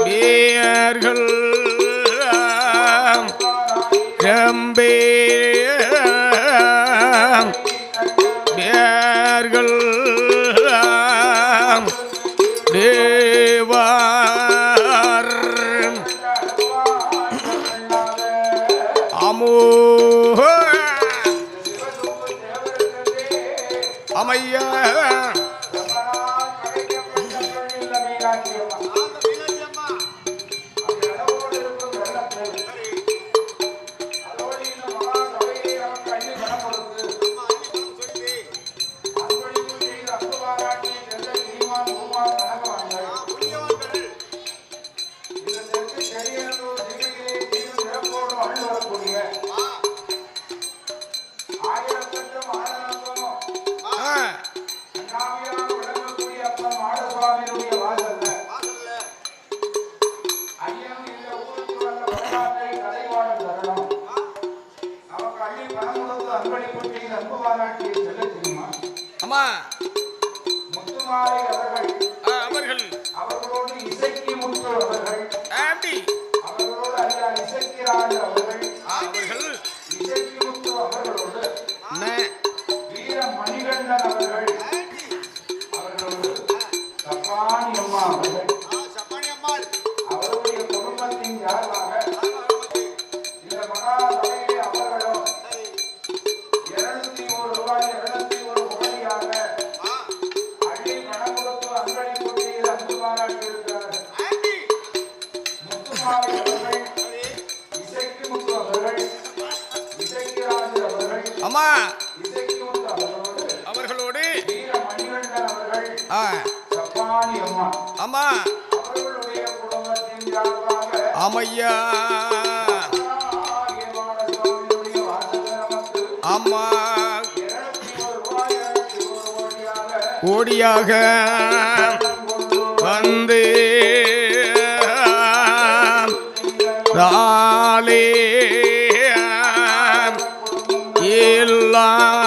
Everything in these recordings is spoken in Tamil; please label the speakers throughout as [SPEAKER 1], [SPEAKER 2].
[SPEAKER 1] பேர்கள் ரம்பே பேர்கள் தேவார் அமோக அமையா அவர்கள் அவர்களோடு இசைக்கு முத்து அவர்கள் அவர்களோடு ஐயா இசைக்கிறார்கள் அவர்கள் இசைக்கு முத்து அவர்களோடு வீர மணிகண்டன் அவர்கள் அவர்களோடு சப்பானி அம்மா அவர்கள் அவருடைய குடும்பத்தின் யாராக இந்த மகா சபையிலே அவர்களும் 201 ரூபாய் 201 கோடியாக அள்ளி பணம் கொடுத்து அன்பளிப்பு செய்து அன்பு பாராட்டி இருக்கிறார்கள். முத்துமாரி அவர்கள் இசைக்கு முத்து அவர்கள் இசைக்கு ராஜு அவர்கள் இசைக்கு முத்து அவர்களோடு வீர மணிகண்டன் அவர்கள் சப்பானி அம்மா அவர்களுடைய குடும்பத்தின் சார்பாக அம்மையா அம்மா கோடியாக வந்து ராலே எல்லாம்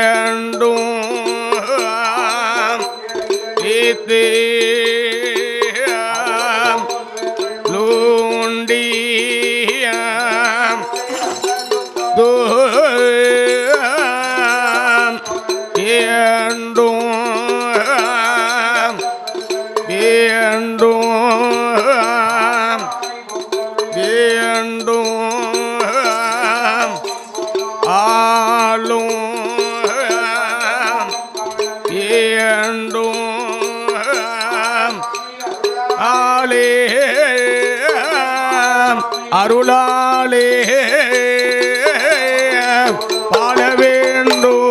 [SPEAKER 1] வேண்டும் லூண்டி அருளாலே பாட வேண்டும்.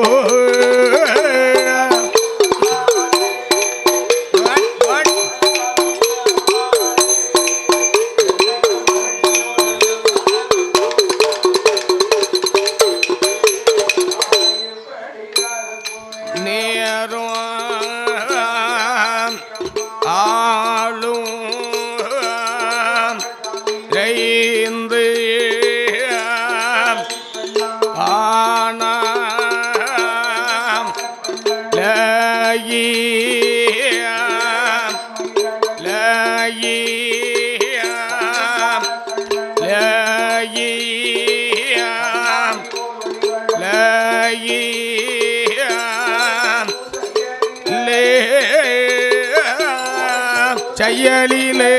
[SPEAKER 1] செயலிலே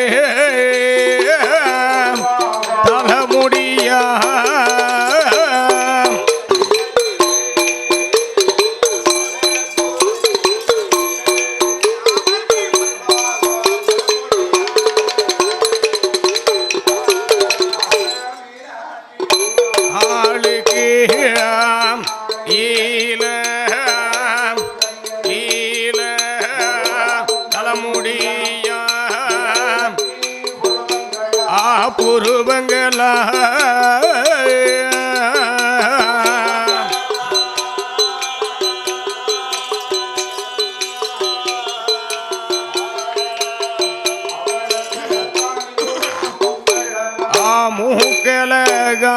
[SPEAKER 1] தர முடியா புருவங்களா மூக்கலகா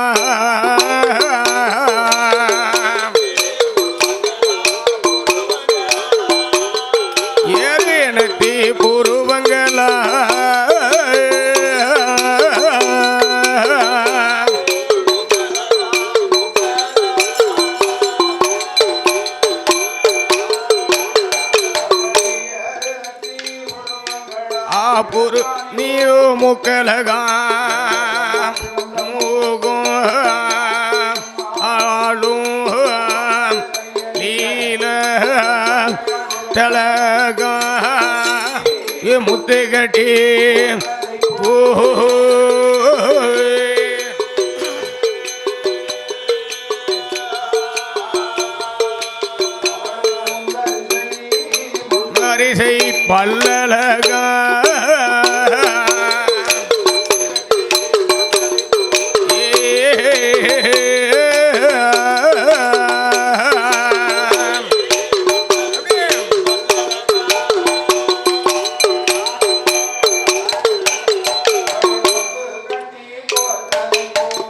[SPEAKER 2] புரு நீரு முக்கலகா மூகும் ஆளும் லீல தலகா முத்து கட்டி பூ மரிசை பல்லலகா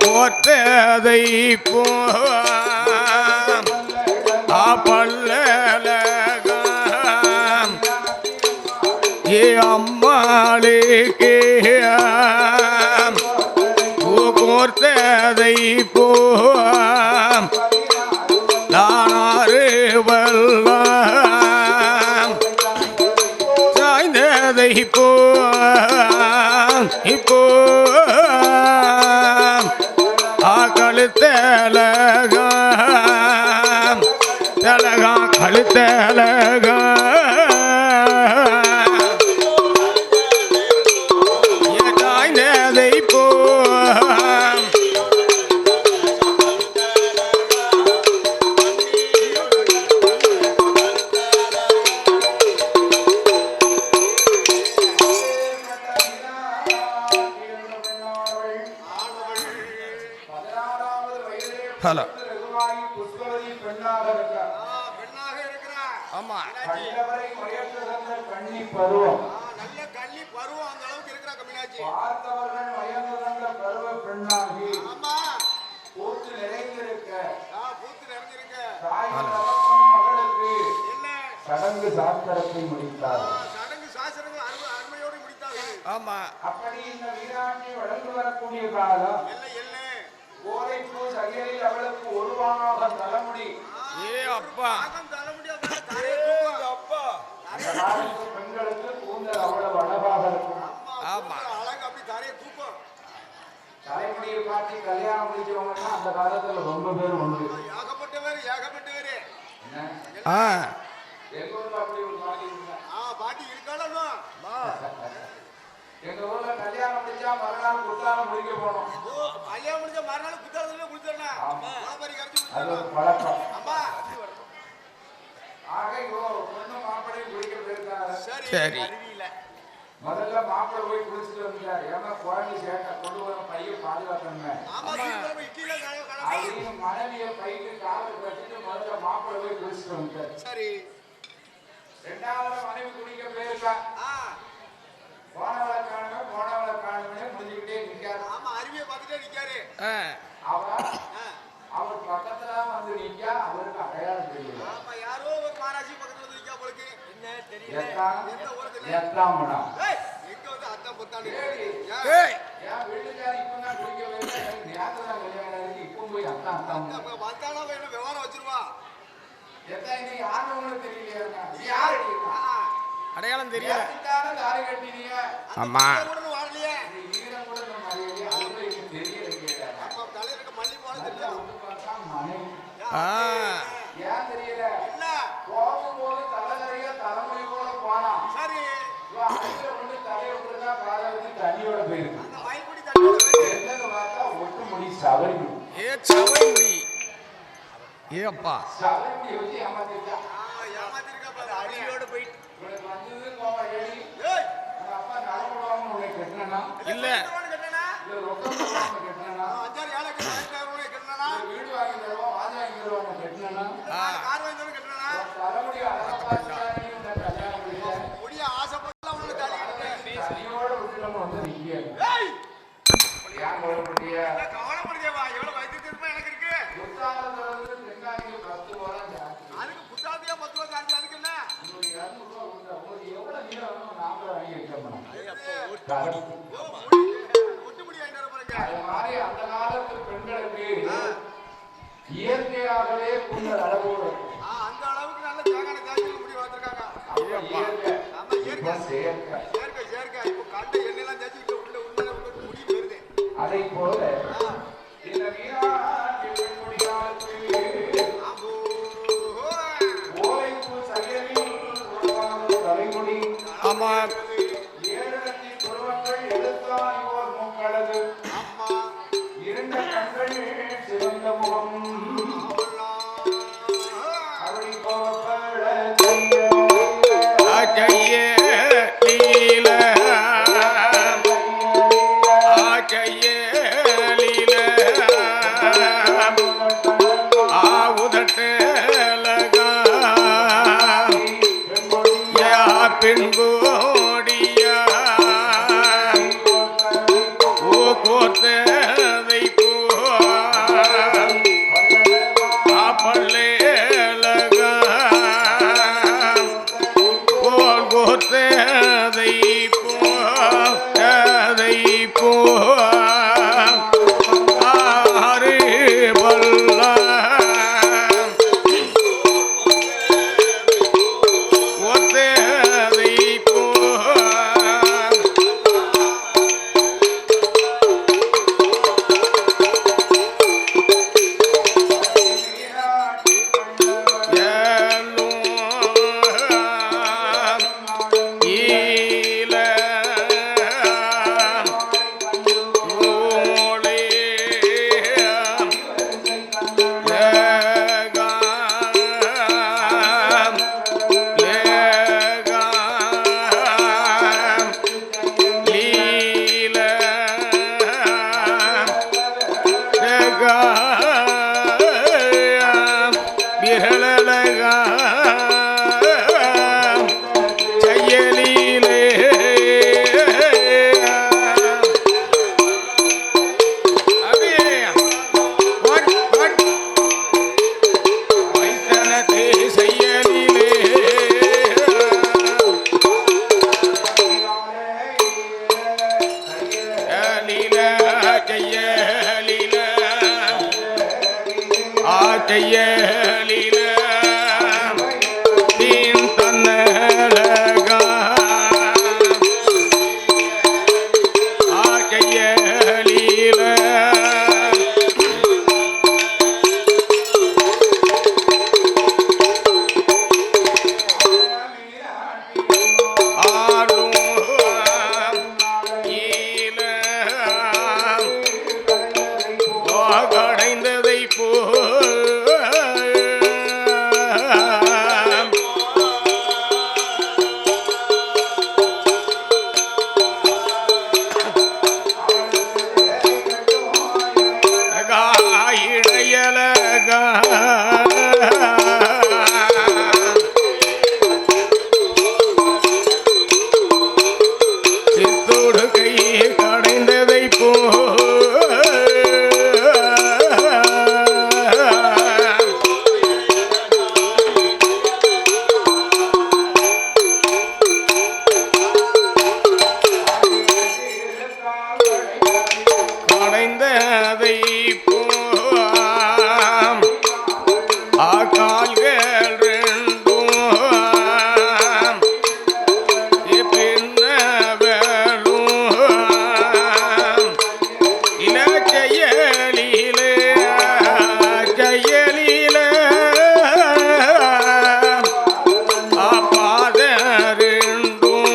[SPEAKER 2] போர்த்ததை போ பல்லலகா ஏ அம்மாளுக்கே கோர்த்ததை போ நானாறு வல்லாம் சாய்ந்ததை போ இப்போ கழுத்தலகா தலகா கழுத்தலகா சாய்ந்ததை போ ஹலோ
[SPEAKER 1] புஷ்பவதி பெண்ணாக இருக்கிறார்.
[SPEAKER 2] ஆமா
[SPEAKER 1] கண்டவரை மயக்க தந்த கன்னி பருவம்.
[SPEAKER 3] நல்ல கன்னி பருவம் அந்த அளவுக்கு இருக்கிறா மீனாட்சி.
[SPEAKER 1] பார்த்தவர்கள் மயங்க தந்த பருவ பெண்ணாகி
[SPEAKER 3] ஆமா
[SPEAKER 1] பூத்து நிறைந்திருக்க
[SPEAKER 3] பூத்து நிறைஞ்சிருக்க
[SPEAKER 1] தாய் தகப்பன் மகளுக்கு
[SPEAKER 3] என்ன
[SPEAKER 1] சடங்கு சாஸ்திரத்தை முடித்தார்.
[SPEAKER 3] சடங்கு சாஸ்திரங்கள் அருமையோடு முடித்தார்கள்.
[SPEAKER 2] ஆமா
[SPEAKER 1] அப்படி இந்த வீராண்மை வளர்ந்து வரக்கூடிய காலம் கோரைப்பூ சகையில் அவளுக்கு ஒரு வானம் தலைமுடி.
[SPEAKER 2] ஏ அப்பா
[SPEAKER 1] அந்த காலத்து பெண்களுக்கு கூந்தல் அவ்வளவு அழகாக இருக்கும்.
[SPEAKER 2] ஆமா
[SPEAKER 3] அழகு அப்படி தரையை தூக்கும்.
[SPEAKER 1] தலைமுடியை பார்த்து கல்யாணம் முடிச்சவங்கன்னா அந்த காலத்துல ரொம்ப பேர் உண்டு.
[SPEAKER 3] ஏகப்பட்டவர்
[SPEAKER 1] எங்க ஊர்ல அப்படி ஒரு பாட்டி இருந்தாங்க.
[SPEAKER 3] பாட்டி இருக்காலும்
[SPEAKER 1] எங்க ஊர்ல கல்யாணம் முடிச்சா மறுநாள் குத்தாலம் முடிக்க போனோம்.
[SPEAKER 3] கல்யாணம் முடிச்ச மறுநாள் குத்தாலத்துல குடிச்சிடணும்.
[SPEAKER 1] அது ஒரு பழக்கம்.
[SPEAKER 3] அம்மா
[SPEAKER 1] ஆக பொண்ணு மாப்பிள்ளையும் குடிக்க போயிருக்காங்க.
[SPEAKER 2] சரி
[SPEAKER 1] முதல்ல மாப்பிள்ளை போய் குடிச்சிட்டு வந்துட்டார். ஏன்னா குழந்தை சேட்டை கொண்டு வர பையன் பாதுகாக்கணுங்க அப்படின்னு மனைவிய பைக்கு காலை கட்டிட்டு முதல்ல மாப்பிள்ளை போய் குடிச்சிட்டு வந்துட்டார்.
[SPEAKER 3] சரி
[SPEAKER 1] ரெண்டாவது மனைவி குடிக்க போயிருக்கா. போனவளை காணுமே முடிஞ்சுக்கிட்டே நிற்காரு.
[SPEAKER 3] ஆமா அருவியை பார்த்துட்டே நிற்காரு.
[SPEAKER 1] அவர் பக்கத்துல வந்து நிற்கா. அவருக்கு அடையாளம் தெரியல.
[SPEAKER 3] ஆமா யாரோ ஒரு மாராஜி பக்கத்துல வந்து நிற்கா போலுக்கு. என்ன தெரியல
[SPEAKER 1] எட்டாம் மடம்
[SPEAKER 3] எங்க வந்து அத்தா பொத்தானு
[SPEAKER 1] ஏன் வீட்டுக்காரி இப்பதான் குடிக்க வேண்டிய நேரத்துல தான் கல்யாணம் இருக்கு. இப்போ போய் அத்தா
[SPEAKER 3] வந்தாலும் விவகாரம் வச்சிருவா.
[SPEAKER 1] எத்தா இன்னைக்கு யாருன்னு தெரியலையா? யாரு
[SPEAKER 2] அடையாளம் தெரியல.
[SPEAKER 1] தாரை கட்டினீங்க.
[SPEAKER 2] ஆமா
[SPEAKER 3] வாழலையே
[SPEAKER 1] ஈரம் கூட தெரியல.
[SPEAKER 3] அப்ப தலைவருக்கு மல்லி போல தெரியும்.
[SPEAKER 1] ஏன் தெரியல? இல்ல போகும்போது தலைவரைய தலைமுறை போல போனா. சரி வந்து தலையை விட்டுதான் காலை வச்சு தண்ணியோட போயிருக்கு.
[SPEAKER 3] அந்த வயல்குடி தண்ணியோட
[SPEAKER 1] என்னன்னு பார்த்தா ஒட்டு முடி சவரி.
[SPEAKER 2] சவரி ஏப்பா
[SPEAKER 1] சவரி வச்சு ஏமாத்திருக்கா.
[SPEAKER 3] ஏமாத்திருக்கா பாரு. அடியோட போயிட்டு
[SPEAKER 1] உனக்கு வந்தது கோவம் ஏறி அப்பா நலமுடாம உன்னை கட்டினா
[SPEAKER 2] இல்ல
[SPEAKER 1] ரொக்கம் கட்டினா
[SPEAKER 3] 5 ஏழை கட்டினா
[SPEAKER 1] வீடு வாங்கி தருவோம் வாதி வாங்கி தருவோம் கட்டினா
[SPEAKER 3] கார் வாங்கி தருவோம் கட்டினா
[SPEAKER 1] தலைமுடி அழகா பார்த்து கல்யாணம் முடிச்ச
[SPEAKER 3] முடிய ஆசைப்பட்டு அவனுக்கு
[SPEAKER 1] தனியோட விட்டுலாம வந்து நிக்க ஏன் கவலைப்பட்டிய
[SPEAKER 3] கவலைப்படுதேவா எவ்வளவு வைத்திருப்பா எனக்கு இருக்கு.
[SPEAKER 1] புத்தாலத்துல வந்து தெங்காய்க்கு 10 ரூபா ஜாஸ்தி.
[SPEAKER 3] அதுக்கு புத்தாலத்தையே 10 ரூபா ஜாஸ்தி. அதுக்கு என்ன
[SPEAKER 1] 200 ரூபா கொடுத்தா உங்களுக்கு எவ்வளவு நீளம் வேணும் நாம வாங்கி வைக்கணும்.
[SPEAKER 3] ஒட்டு முடி வாங்கிட்டு வர போறீங்க.
[SPEAKER 1] அது மாதிரி அந்த காலத்து பெண்களுக்கு இயற்கையாகவே கூந்தல் அளவோடு
[SPEAKER 3] அந்த அளவுக்கு நல்ல தேங்காய் ஜாஸ்தி முடி வளர்த்துருக்காங்க.
[SPEAKER 1] இயற்கை
[SPEAKER 3] சேர்க்க
[SPEAKER 1] அதை போல இந்த வீராண்டி பெண்முடியாருக்கு ஓலைப்பு செயலில் உருவாகும் தலைமுடி
[SPEAKER 2] ஆமா
[SPEAKER 1] ஏழத்தி புருவங்கள் எடுத்தாய் ஓர் மூக்களது இருண்ட கண்கள் சிவந்த முகம் அருள் கோப்பள
[SPEAKER 2] ஆச்சைய லீல ஆச்சைய லீல ஆவுதட்டலகா யா பெண்கோடியா ஓ கோத்ததை போ ஆப்பள்ளேலகா போல் கோத்ததை போ அதை போ ஆறு பல்ல ஒத்ததை போ கடைந்ததை போ இடையலகா சித்தோடு கை கடைந்ததை போ கடைந்ததை போ கால்கள் ரெண்டும் பின்னவளும் இலச்செயலிலே செயலில பாத ரெண்டும்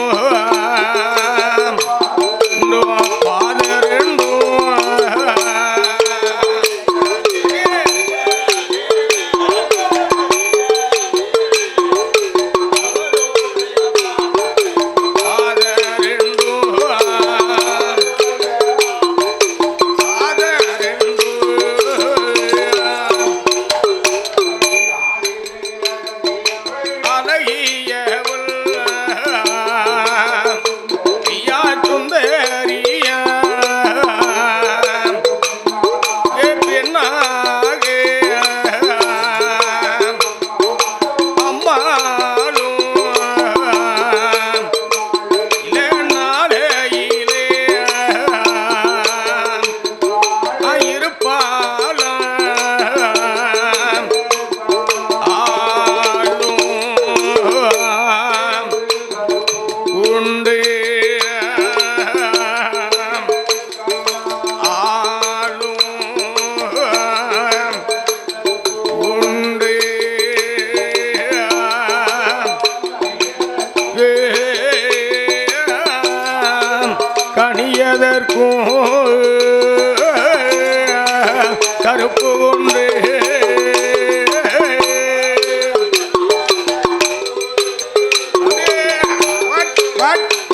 [SPEAKER 2] பாத ரெண்டும்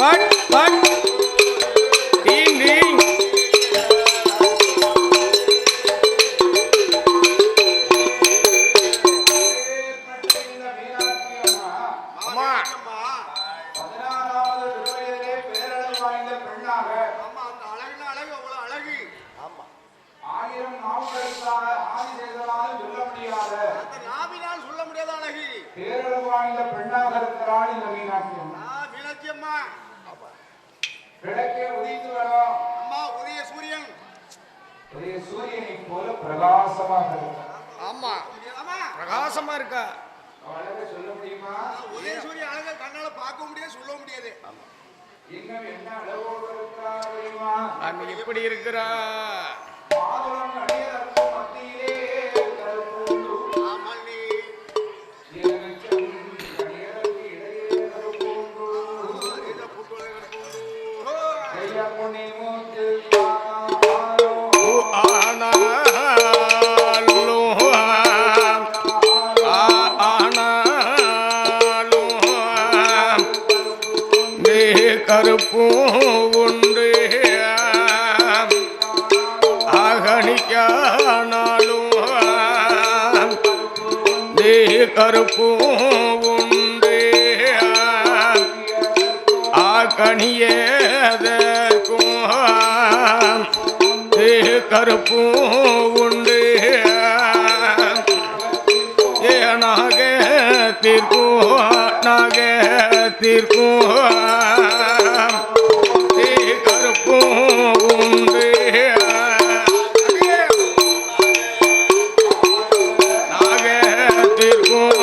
[SPEAKER 2] பட் பட் டீங் டீங்
[SPEAKER 1] இந்த மீனாட்சி அம்மா
[SPEAKER 2] அம்மா
[SPEAKER 1] 16வது திருவயதிலே பேரழகு வாய்ந்த பெண்ணாக
[SPEAKER 3] ஆமா அந்த அழகுனா அழகு அவ்வளவு அழகு. ஆமா
[SPEAKER 1] 1000 நாவுகளுக்காக ஆதி செய்தலாலும் சொல்ல முடியாத
[SPEAKER 3] அந்த நாவினால் சொல்ல முடியாத அழகு.
[SPEAKER 1] பேரழகு வாய்ந்த பெண்ணாக இருக்கிறாள் இந்த மீனாட்சி அம்மா.
[SPEAKER 3] மீனாட்சி அம்மா
[SPEAKER 1] கிழக்கே உதித்து வரும்
[SPEAKER 3] அம்மா உதய சூரியன்.
[SPEAKER 1] உதய சூரியனை போல பிரகாசமாக இருக்கிறார்.
[SPEAKER 2] ஆமா
[SPEAKER 3] அம்மா
[SPEAKER 2] பிரகாசமா இருக்கா.
[SPEAKER 1] அழகை சொல்ல முடியுமா?
[SPEAKER 3] உதய சூரியன் அழகை கண்ணால பார்க்க முடியாது, சொல்ல முடியாது.
[SPEAKER 1] இன்னும் என்ன அழகோடு இருக்கிறார் தெரியுமா?
[SPEAKER 2] அம்மா எப்படி இருக்கிறா.
[SPEAKER 1] மாதுளம் அடியதற்கு மத்தியிலே கருப்பூண்டு
[SPEAKER 3] ஆமல்லி
[SPEAKER 1] இலச்சம் அடியதற்கு இடையே கருப்பூண்டு
[SPEAKER 3] இத புட்டுளை கருப்பூண்டு
[SPEAKER 1] ஐயா பொன்னி மூத்து ஆனாலும்
[SPEAKER 2] கருப்பும் உண்டு அகணிக்கானாலும் கருப்பும் உண்டு ஆகணியதற்கும் கருப்பும் உண்டு நாக தீர்க்கும் கருப்பும் உண்டு நாக தீர்க்கும்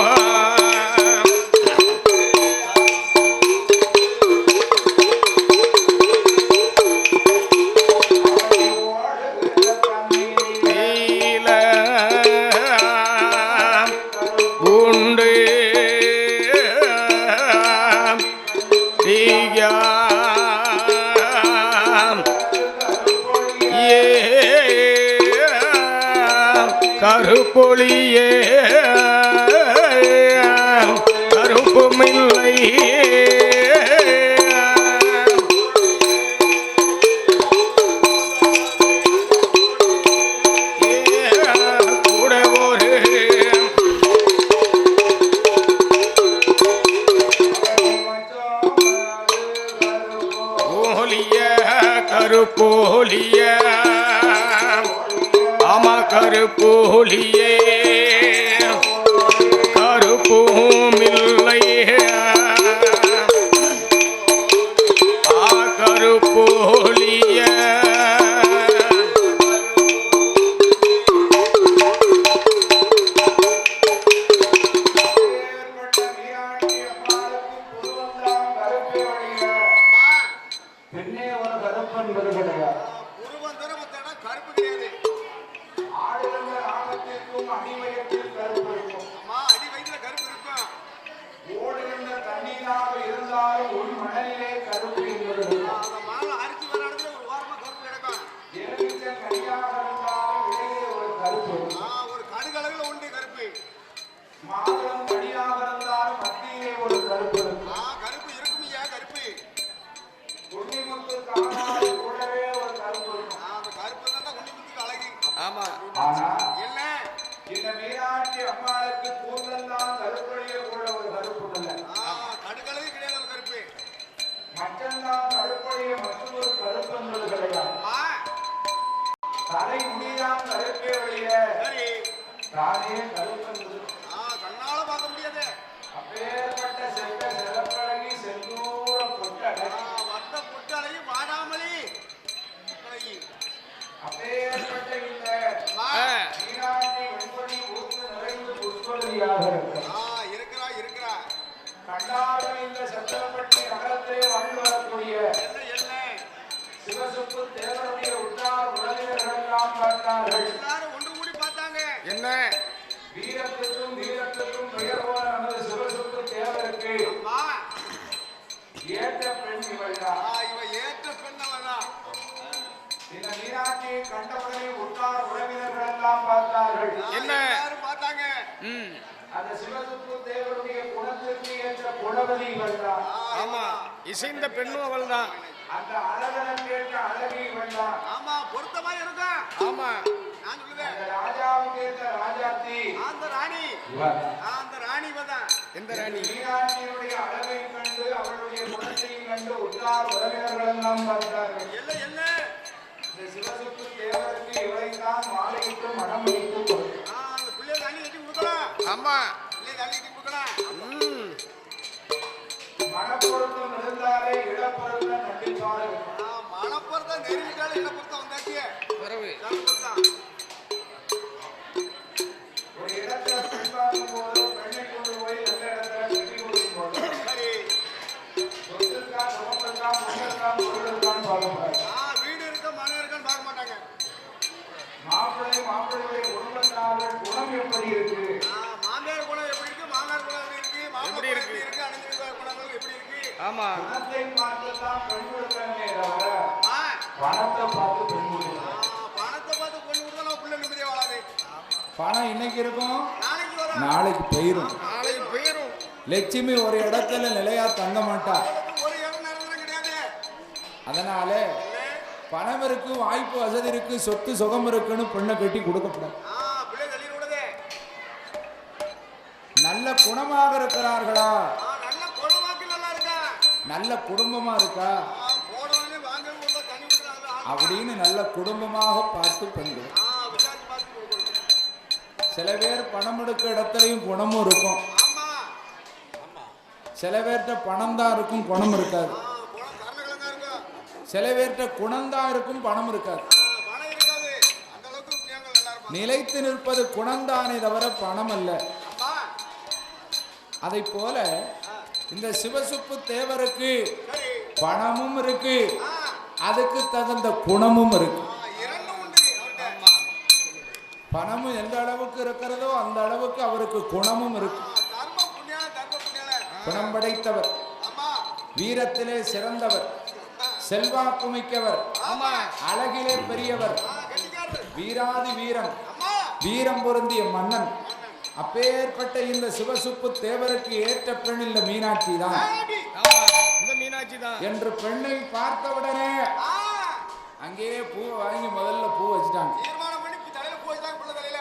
[SPEAKER 2] உண்டு கருப்பொழியே கருப்புமில்லை கூட ஒரு ஓலிய கருப்போலிய ஆமா கருப்போலியே கருப்புமில்லை கருப்போலிய
[SPEAKER 1] பெண்ணே ஒரு கருப்பன் கிடையாது.
[SPEAKER 3] உருவம் தர மத்த கருப்பு கிடையாது.
[SPEAKER 1] ஆடுகின்ற ராகத்திற்கும் அடிவயத்தில் கருப்பு இருக்கும்.
[SPEAKER 3] அம்மா அடி வயிற்றுல கருப்பு இருக்கும்.
[SPEAKER 1] ஓடுகின்ற தண்ணீராக இருந்தாலும் உள் மணலிலே கருப்பு என்பது இருக்கும்.
[SPEAKER 3] அந்த மாலை அரிசி வர இடத்துல ஒரு ஓரமா கருப்பு கிடக்கும்.
[SPEAKER 1] எலுமிச்ச கனியாக இருந்தாலும் இடையே ஒரு கருப்பு இருக்கும்.
[SPEAKER 3] ஒரு கடுகளவுல உண்டு கருப்பு.
[SPEAKER 1] மாதுளம் கனியாக இருந்தாலும் மத்தியிலே ஒரு கருப்பு இருக்கும்.
[SPEAKER 3] கருப்பு இருக்கும் ஐயா கருப்பு.
[SPEAKER 1] குண்டிமுத்து காணாது கூடவே ஒரு கருப்பு இருக்கும்.
[SPEAKER 3] அந்த கருப்பு தான் குண்டிமுத்துக்கு அழகு.
[SPEAKER 2] ஆமா
[SPEAKER 1] ஆனா
[SPEAKER 3] என்ன
[SPEAKER 1] இந்த மீனாட்சி அம்மாளுக்கு கூந்தல்தான் கருப்பொழிய கூட ஒரு கருப்பு இல்லை.
[SPEAKER 3] கடுகளவு கிடையாது ஒரு கருப்பு.
[SPEAKER 1] மச்சந்தான் கருப்பொழிய மற்றொரு கருப்பு என்பது கிடையாது. தலை முடிதான் கருப்பே ஒழிய
[SPEAKER 3] சரி
[SPEAKER 1] தானே கருப்பு என்பது.
[SPEAKER 3] கண்ணால பார்க்க முடியாது.
[SPEAKER 1] அப்பேற்பட்ட செல்வ சிறப்பழகி செந்தூர பொட்டழகி
[SPEAKER 3] வட்ட பொட்டழகி வாடாமலி அழகி.
[SPEAKER 1] அப்பேற்பட்ட இந்த
[SPEAKER 2] ஆ.
[SPEAKER 1] மீனாட்சி வெண்பொடி ஊத்து நிறைந்து புஷ்பவதியாக இருக்கிறார்.
[SPEAKER 3] இருக்கிறா
[SPEAKER 1] கண்டாலும் இந்த சத்திரப்பட்டி நகரத்திலே வாழ்ந்து வரக்கூடிய
[SPEAKER 3] என்ன என்ன
[SPEAKER 1] சிவசுப்பு தேவருடைய உற்றார் உறவினர்கள் எல்லாம் பார்த்தார்கள்.
[SPEAKER 3] எல்லாரும் ஒன்று கூடி பார்த்தாங்க.
[SPEAKER 2] என்ன
[SPEAKER 1] வீரத்துக்கும் வீரத்துக்கும் பெயர் போன நமது சிவசுப்பு தேவருக்கு
[SPEAKER 3] அம்மா
[SPEAKER 1] ஏற்ற பெண் இவள்தான்.
[SPEAKER 3] இவ ஏற்ற பெண்ணவதான்.
[SPEAKER 1] இந்த மீனாட்சியை கண்டவுடனே உற்றார் உறவினர்கள் எல்லாம் பார்த்தார்கள்.
[SPEAKER 2] என்ன?
[SPEAKER 3] எல்லாரும் பார்த்தாங்க.
[SPEAKER 1] அந்த சிவசுப்பு தேவருடைய குணத்திற்கு ஏற்ற குணவதி இவள்தான்.
[SPEAKER 2] ஆமா இசைந்த பெண்ணும் அவள் தான்.
[SPEAKER 1] அந்த அழகனை கேட்ட அழகி வேண்டாம்.
[SPEAKER 3] ஆமா பொருத்தமா இருக்கும்.
[SPEAKER 2] ஆமா
[SPEAKER 3] நான் சொல்லுவேன்
[SPEAKER 1] அந்த ராஜாவுக்கு கேட்ட ராஜாத்தி
[SPEAKER 3] அந்த ராணி அந்த ராணி தான்.
[SPEAKER 2] எந்த ராணி?
[SPEAKER 1] மீனாட்சியுடைய அழகை கண்டு அவளுடைய குணத்தையும் கண்டு உற்றார் உறவினர்கள் எல்லாம் பார்த்தார்கள்.
[SPEAKER 3] இல்ல இல்ல
[SPEAKER 1] இந்த சிவசுப்பு தேவருக்கு இவளைத்தான் மாலையிட்டு மனம் முடித்து கொடுக்கும்.
[SPEAKER 3] அந்த பிள்ளைய தண்ணி கட்டி கொடுக்கலாம்.
[SPEAKER 2] ஆமா
[SPEAKER 3] பிள்ளைய தண்ணி கட்டி கொடுக்கலாம்.
[SPEAKER 1] மனப்பொருத்தம் இருந்தாலே இடப்பொருத்தம் கண்டிப்பாக இருக்கும்.
[SPEAKER 3] மனப்பொருத்தம் நெருங்கிட்டாலும் இடப்பொருத்தம் வந்தாச்சு.
[SPEAKER 2] வரவு
[SPEAKER 3] இடப்பொருத்தம்
[SPEAKER 1] ஒரு இடத்துல பெண் பார்க்கும் போது பெண்ணை கொண்டு போய் நல்ல இடத்துல கட்டி கொடுக்கும் போது
[SPEAKER 3] சரி
[SPEAKER 1] சொத்திற்கா சுகத்திற்கா பொருளுக்கா பொருளுக்கான்னு பார்க்கக்கூடாது.
[SPEAKER 3] வீடு இருக்க மனம் இருக்கான்னு பார்க்க மாட்டாங்க.
[SPEAKER 1] மாப்பிள்ளையுடைய குடும்பத்தார்கள் குணம் எப்படி இருக்கு,
[SPEAKER 3] மாமியார் குணம் எப்படி இருக்கு, மாமனார் குணம் எப்படி இருக்கு, மாமனார் எப்படி இருக்கு, அணிஞ்சிருக்கிற குணங்கள் எப்படி இருக்கு.
[SPEAKER 2] ஆமா
[SPEAKER 1] குணத்தை பார்த்துதான் பெண் கொடுக்கணுமே தவிர பணத்தை பார்த்து பெண் கொடுக்கணும்.
[SPEAKER 3] பணத்தை பார்த்து பொண்ணு கொடுத்தா நம்ம பிள்ளை நிம்மதியா வாழாது.
[SPEAKER 4] பணம் இன்னைக்கு இருக்கும்,
[SPEAKER 3] நாளைக்கு வரும்,
[SPEAKER 4] நாளைக்கு போயிரும்.
[SPEAKER 2] நாளைக்கு போயிரும்.
[SPEAKER 4] லட்சுமி ஒரு இடத்துல நிலையா தங்க மாட்டா.
[SPEAKER 3] ஒரு இடம் நிரந்தரம் கிடையாது.
[SPEAKER 4] அதனால பணம் இருக்கு, வாய்ப்பு வசதி இருக்கு, சொத்து சுகம் இருக்குன்னு பெண்ணை கட்டி கொடுக்கப்படாது.
[SPEAKER 3] பிள்ளை தள்ளி விடுதே.
[SPEAKER 4] நல்ல குணமாக இருக்கிறார்களா,
[SPEAKER 3] நல்ல குணமாக்கு நல்லா இருக்கா,
[SPEAKER 4] நல்ல குடும்பமா இருக்கா
[SPEAKER 3] போனவனே வாங்க கொடுத்தா தண்ணி விடுறாங்க
[SPEAKER 4] அப்படின்னு நல்ல குடும்பமாக பார்த்து பெண்கள்.
[SPEAKER 3] விசாரிச்சு பார்த்து கொடுக்கணும்.
[SPEAKER 4] சில பேர் பணம் எடுக்க இடத்துலையும் குணமும் இருக்கும்,
[SPEAKER 3] ஆமா
[SPEAKER 4] சில பேர்கிட்ட பணம் தான் இருக்கும் குணம் இருக்காது,
[SPEAKER 3] குணம் கரணக்கிழங்கா இருக்கும்.
[SPEAKER 4] சில பேர்கிட்ட குணம் தான் இருக்கும் பணம் இருக்காது.
[SPEAKER 3] பணம் இருக்காது, அந்த அளவுக்கு பிள்ளைங்கள் நல்லா இருப்பாங்க.
[SPEAKER 4] நிலைத்து நிற்பது குணம்தானே தவிர பணம் அல்ல.
[SPEAKER 3] ஆமா
[SPEAKER 4] அதை போல இந்த சிவசுப்பு தேவருக்கு
[SPEAKER 3] சரி
[SPEAKER 4] பணமும் இருக்கு, அதுக்கு தகுந்த குணமும் இருக்கு.
[SPEAKER 3] இரண்டும் உண்டு அவர்கிட்ட.
[SPEAKER 4] பணமும் எந்த அளவுக்கு இருக்கிறதோ அந்த அளவுக்கு அவருக்கு குணமும் இருக்கு.
[SPEAKER 3] தர்ம புண்ணியம்
[SPEAKER 4] குணம் படைத்தவர்,
[SPEAKER 3] ஆமா
[SPEAKER 4] வீரத்திலே சிறந்தவர், செல்வாக்கு மிக்கவர்,
[SPEAKER 2] ஆமா
[SPEAKER 4] அழகிலே பெரியவர்,
[SPEAKER 3] கெட்டிக்காரர்.
[SPEAKER 4] வீராதி வீரன்,
[SPEAKER 3] அம்மா
[SPEAKER 4] வீரம் பொருந்திய மன்னன். அப்பேற்பட்ட இந்த சிவசுப்பு தேவருக்கு ஏற்ற பெண் இந்த மீனாட்சி தான்
[SPEAKER 2] ஆமா இந்த மீனாட்சி தான்
[SPEAKER 4] என்று பெண்ணை பார்த்தவுடனே அங்கேயே பூ வாங்கி முதல்ல பூ வச்சுட்டாங்க.
[SPEAKER 3] தீர்மானம் பண்ணி தலையில போயிட்டாங்க பிள்ளை தலையில.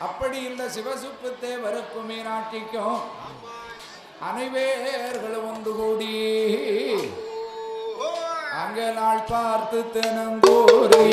[SPEAKER 4] அப்படி இந்த சிவசுப்பு தேவருக்கும் மீனாட்சிக்கும் அனைவேர்களும் ஒன்று கூடி அங்கே நாள் பார்த்து தினங்கூறி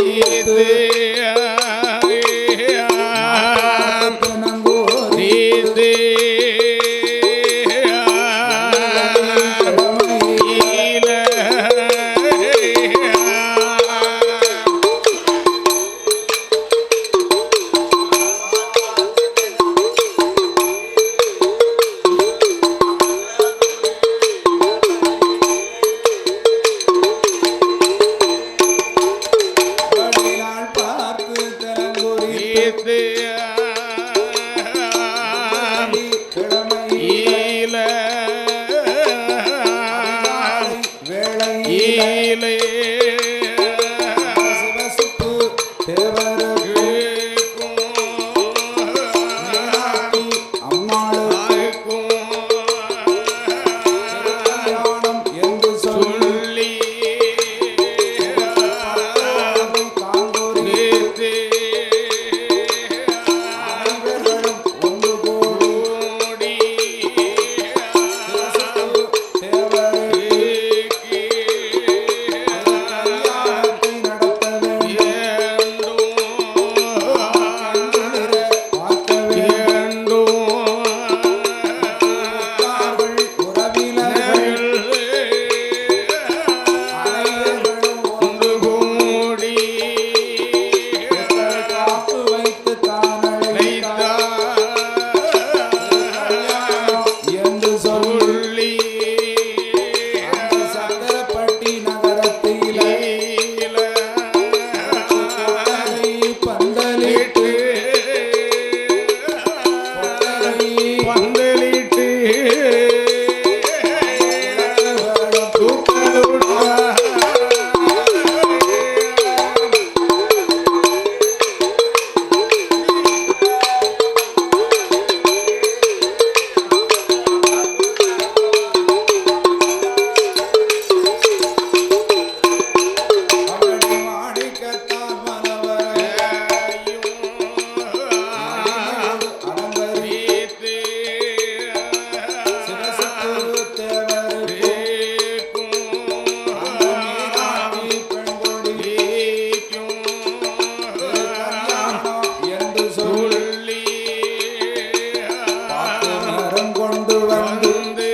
[SPEAKER 4] வரம் கொண்டு வந்து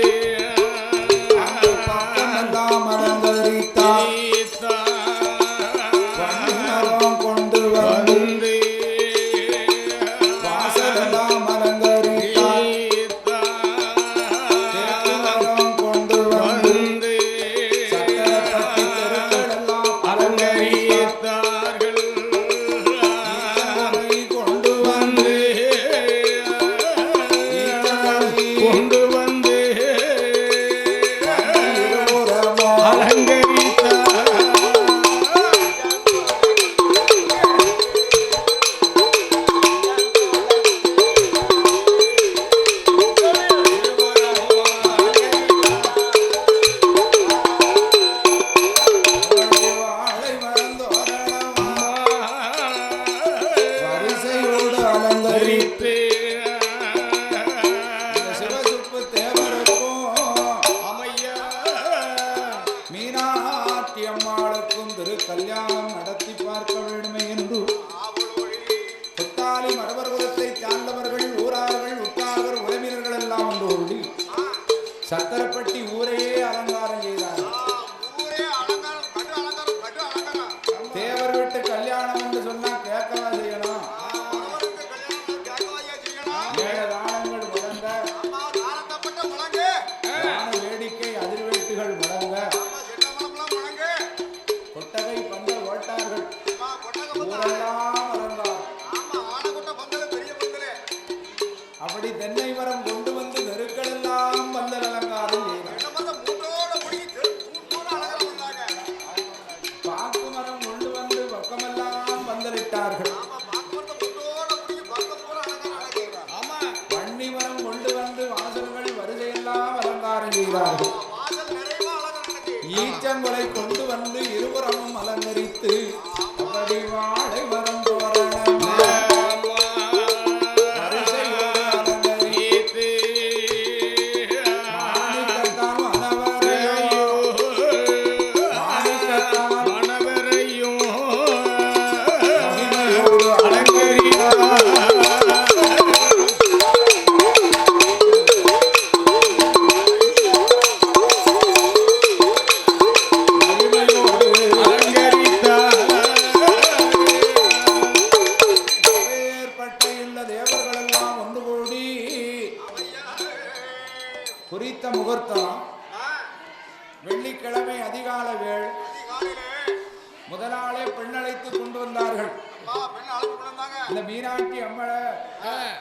[SPEAKER 4] அந்த பக்கமெல்லாம் அலங்கரித்தார். வண்ணமரம் கொண்டு வந்து வாசலெல்லாம் அலங்கரித்தார். தேக்கு மரம் கொண்டு வந்து சக்கரப்பட்டி தெருக்களெல்லாம் அலங்கரித்தார்கள். ஈச்சமலை கொண்டு வந்து
[SPEAKER 2] கொண்டு வந்து
[SPEAKER 4] இருபுறமோ வாழை மறந்தோரணமா வரிசையோடு அலங்கரித்து இந்த சிவசுப்பு தேவருக்கும்
[SPEAKER 2] அமையா
[SPEAKER 4] மீனாட்சி அம்மாளுக்கும் திரு கல்யாணம் நடத்தி பார்க்க வேண்டுமே என்று புத்தாலி மரபர் குலத்தை சார்ந்தவர்கள் ஊரார்கள் உற்றார்கள் உறவினர்கள் எல்லாம் ஒன்று கூடி சக்கரப்பட்டி ஊரையே அலங்காரம் செய்தார்கள்.
[SPEAKER 3] ஊரே அலங்காரம், கட்டு அலங்காரம், கட்டு அலங்காரம்.
[SPEAKER 4] தேவர் வீட்டு கல்யாணம் என்று சொன்னா கேட்கவா செய்யணும்.
[SPEAKER 3] அவருக்கு கல்யாணம் கேட்கவாயா செய்யணும்?
[SPEAKER 4] மேளதாளங்கள் முழங்க,
[SPEAKER 3] அம்மா தாரத்தப்பட்ட முழங்கு.
[SPEAKER 4] வான வேடிக்கை அதிர்வேட்டுகள் முழங்க,
[SPEAKER 3] அம்மா செட்டமரம்லாம் முழங்கு.
[SPEAKER 4] கொட்டகை பந்தல் ஓட்டார்கள்,
[SPEAKER 3] அம்மா கொட்டகை பந்தல்.
[SPEAKER 4] ஊரெல்லாம் அலங்காரம்.
[SPEAKER 3] ஆமா ஆனக்கொட்ட பந்தல், பெரிய பந்தல்.
[SPEAKER 4] அப்படி தென்னை மரம் கொண்டு வந்து தெருக்களெல்லாம் பந்தல் அலங்காரம் செய்தார்.
[SPEAKER 3] இந்த மரம் மூட்டோட முடிஞ்சு தூணோட அலங்காரம் பண்ணாங்க.
[SPEAKER 4] பாக்கு மரம் கொண்டு வந்து பக்கமெல்லாம் பந்தலிட்டார்கள்.
[SPEAKER 3] ஆமா பாக்குறத மூட்டோட முடிஞ்சு பக்கம் பூரா அலங்காரம் அழகிறாங்க.
[SPEAKER 2] ஆமா
[SPEAKER 4] வன்னி மரம் கொண்டு வந்து வாசல்கள் வரிசையெல்லாம் அலங்காரம் செய்தார்கள்.
[SPEAKER 3] வாசல் நிறைவா அலங்காரம் நடக்கு.
[SPEAKER 4] ஈச்சங்குலை கொண்டு வந்து இருபுறமும் அலங்கரித்து அப்படி வாழை மரம் தோரணமா வரிசையோடு அலங்கரித்து மாணிக்கத்தால் மணவரையோ மாணிக்கத்தால்
[SPEAKER 2] மணவரையும்
[SPEAKER 4] மகிமையோடு அலங்கரித்தார். அப்பேற்பட்ட இந்த தேவர்களெல்லாம் ஒன்று கூடி குறித்த முகூர்த்தம் வெள்ளிக்கிழமை அதிகாலை வேள்
[SPEAKER 3] அதிகாலையிலே
[SPEAKER 4] முதலாளே பெண்ணழைத்து கொண்டு வந்தார்கள்.
[SPEAKER 3] அம்மா பெண் அழைப்பு கொண்டாங்க.
[SPEAKER 4] இந்த மீனாட்சி அம்மளை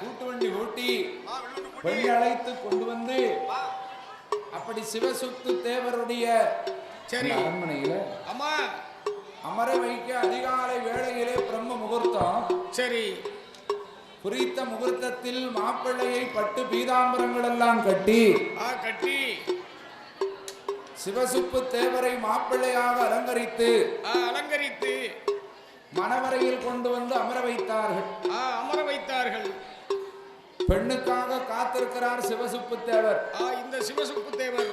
[SPEAKER 4] கூட்டு வண்டி ஓட்டி
[SPEAKER 3] விழுந்து
[SPEAKER 4] பெண் அழைத்து கொண்டு வந்து அப்படி சிவசுத்து தேவருடைய
[SPEAKER 2] சரி.
[SPEAKER 4] அரண்மனையில
[SPEAKER 2] அம்மா
[SPEAKER 4] அமர வைக்க அதிகாலை வேளையிலே பிரம்ம முகூர்த்தம்.
[SPEAKER 2] சரி
[SPEAKER 4] குறித்த முகூர்த்தத்தில் மாப்பிள்ளையை பட்டு பீதாம்பரங்கள் எல்லாம் கட்டி
[SPEAKER 2] கட்டி
[SPEAKER 4] சிவசுப்பு தேவரை மாப்பிள்ளையாக அலங்கரித்து
[SPEAKER 2] அலங்கரித்து
[SPEAKER 4] மணவரையில் கொண்டு வந்து அமர வைத்தார்கள்.
[SPEAKER 2] அமர வைத்தார்கள்.
[SPEAKER 4] பெண்ணுக்காக காத்திருக்கிறார் சிவசுப்பு தேவர்.
[SPEAKER 2] இந்த சிவசுப்பு தேவர்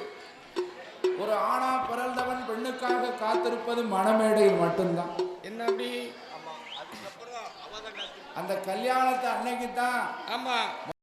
[SPEAKER 4] ஒரு ஆணா பிறந்தவன் பெண்ணுக்காக காத்திருப்பது மணமேடையில் மட்டும்தான்.
[SPEAKER 2] என்ன அப்படி?
[SPEAKER 4] அந்த கல்யாணத்தை அன்னைக்கு தான்
[SPEAKER 2] ஆமா